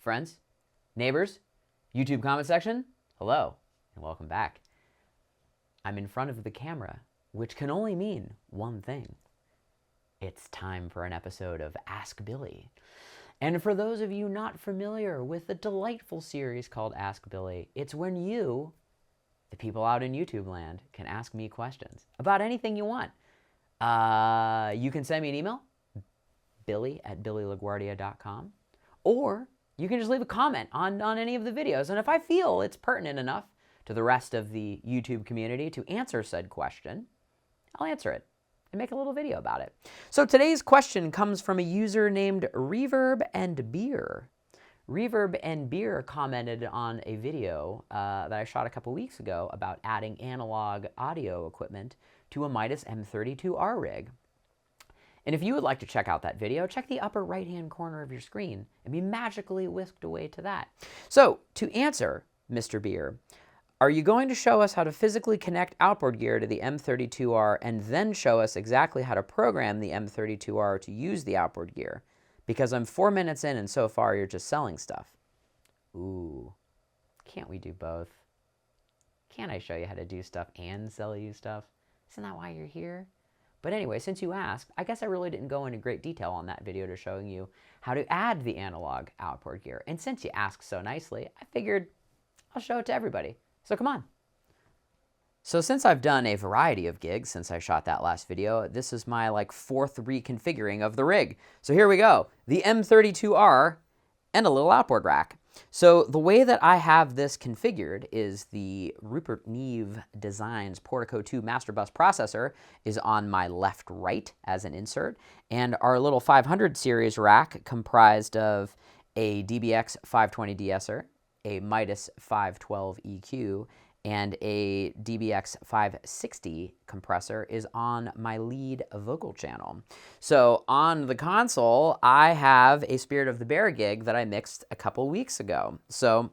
friends, neighbors, YouTube comment section, hello, and welcome back. I'm in front of the camera, which can only mean one thing. It's time for an episode of Ask Billy. And for those of you not familiar with the delightful series called Ask Billy, it's when you, the people out in YouTube land, can ask me questions about anything you want. You can send me an email, billy@billylaguardia.com, or you can just leave a comment on any of the videos. And if I feel it's pertinent enough to the rest of the YouTube community to answer said question, I'll answer it and make a little video about it. So today's question comes from a user named Reverb and Beer. Reverb and Beer commented on a video that I shot a couple weeks ago about adding analog audio equipment to a Midas M32R rig. And if you would like to check out that video, check the upper right-hand corner of your screen and be magically whisked away to that. So, to answer, Mr. Beer, are you going to show us how to physically connect outboard gear to the M32R and then show us exactly how to program the M32R to use the outboard gear? Because I'm 4 minutes in and so far you're just selling stuff. Ooh, can't we do both? Can't I show you how to do stuff and sell you stuff? Isn't that why you're here? But anyway, since you asked, I guess I really didn't go into great detail on that video to showing you how to add the analog outboard gear. And since you asked so nicely, I figured I'll show it to everybody. So come on. So since I've done a variety of gigs since I shot that last video, this is my fourth reconfiguring of the rig. So here we go. The M32R and a little outboard rack. So the way that I have this configured is the Rupert Neve Designs Portico 2 Master Bus processor is on my left-right as an insert, and our little 500 series rack comprised of a DBX 520 de-esser, a Midas 512 EQ, and a DBX 560 compressor is on my lead vocal channel. So on the console, I have a Spirit of the Bear gig that I mixed a couple weeks ago. So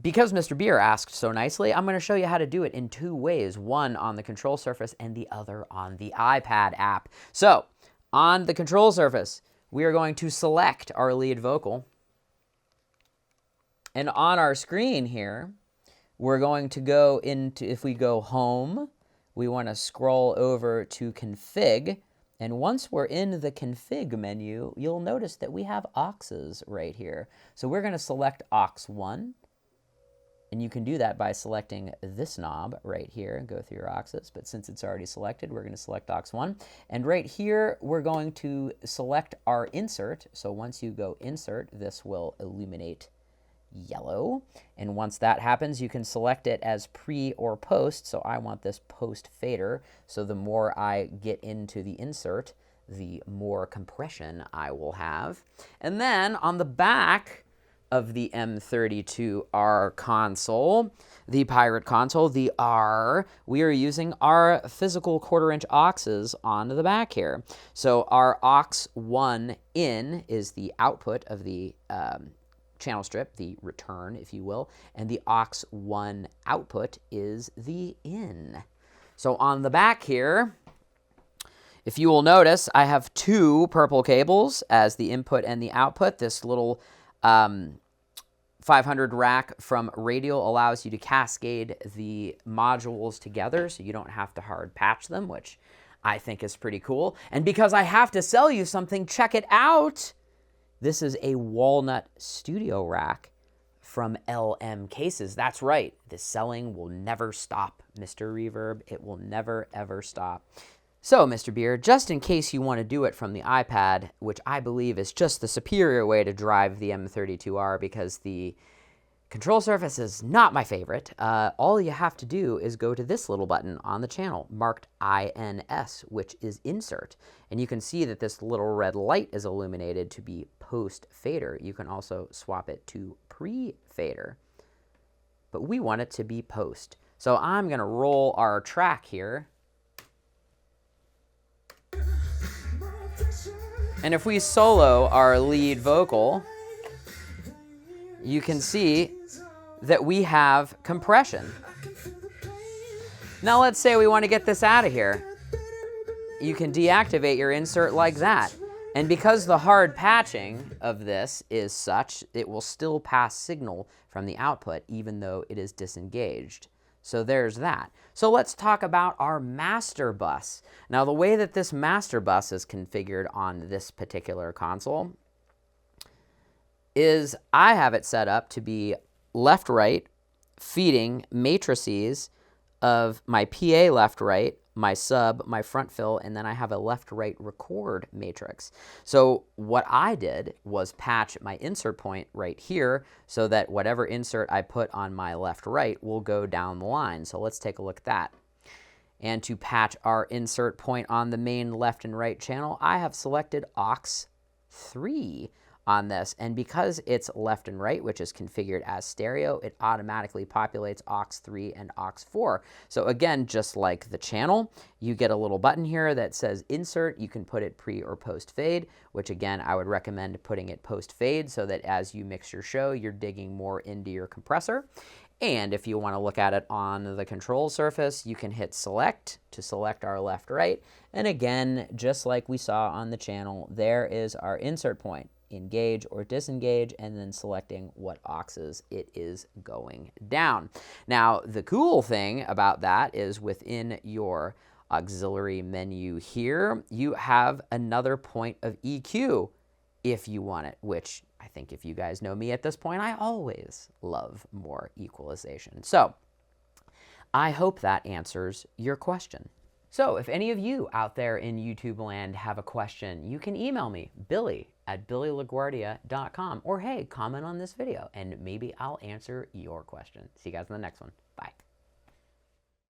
because Mr. Beer asked so nicely, I'm going to show you how to do it in two ways, one on the control surface and the other on the iPad app. So on the control surface, we are going to select our lead vocal. And on our screen here, we're going to go into, if we go home, we want to scroll over to config. And once we're in the config menu, you'll notice that we have auxes right here. So we're going to select aux 1. And you can do that by selecting this knob right here and go through your auxes. But since it's already selected, we're going to select aux 1. And right here, we're going to select our insert. So once you go insert, this will illuminate yellow. And once that happens, you can select it as pre or post. So I want this post fader. So the more I get into the insert, the more compression I will have. And then on the back of the M32R console, the Pirate console, the R, we are using our physical 1/4-inch auxes on the back here. So our aux 1 in is the output of the channel strip, the return, if you will, and the aux 1 output is the in. So on the back here, if you will notice, I have two purple cables as the input and the output. This little 500 rack from Radial allows you to cascade the modules together so you don't have to hard patch them, which I think is pretty cool. And because I have to sell you something, check it out. This is a walnut studio rack from LM Cases. That's right. The selling will never stop, Mr. Reverb. It will never, ever stop. So, Mr. Beer, just in case you want to do it from the iPad, which I believe is just the superior way to drive the M32R because the control surface is not my favorite, all you have to do is go to this little button on the channel marked INS, which is insert. And you can see that this little red light is illuminated to be post fader. You can also swap it to pre-fader, but we want it to be post. So I'm going to roll our track here. And if we solo our lead vocal, you can see that we have compression. Now let's say we want to get this out of here. You can deactivate your insert like that. And because the hard patching of this is such, it will still pass signal from the output even though it is disengaged. So there's that. So let's talk about our master bus. Now the way that this master bus is configured on this particular console is I have it set up to be left-right feeding matrices of my PA left-right, my sub, my front fill, and then I have a left-right record matrix. So what I did was patch my insert point right here so that whatever insert I put on my left-right will go down the line. So let's take a look at that. And to patch our insert point on the main left and right channel, I have selected aux 3 on this, and because it's left and right, which is configured as stereo, it automatically populates aux 3 and aux 4. So again, just like the channel, you get a little button here that says insert. You can put it pre or post fade, which again, I would recommend putting it post fade so that as you mix your show, you're digging more into your compressor. And if you want to look at it on the control surface, you can hit select to select our left, right. And again, just like we saw on the channel, there is our insert point. Engage or disengage, and then selecting what auxes it is going down. Now, the cool thing about that is within your auxiliary menu here, you have another point of EQ if you want it, which I think if you guys know me at this point, I always love more equalization. So I hope that answers your question. So if any of you out there in YouTube land have a question, you can email me, billy@billylaguardia.com, or hey, comment on this video and maybe I'll answer your question. See you guys in the next one.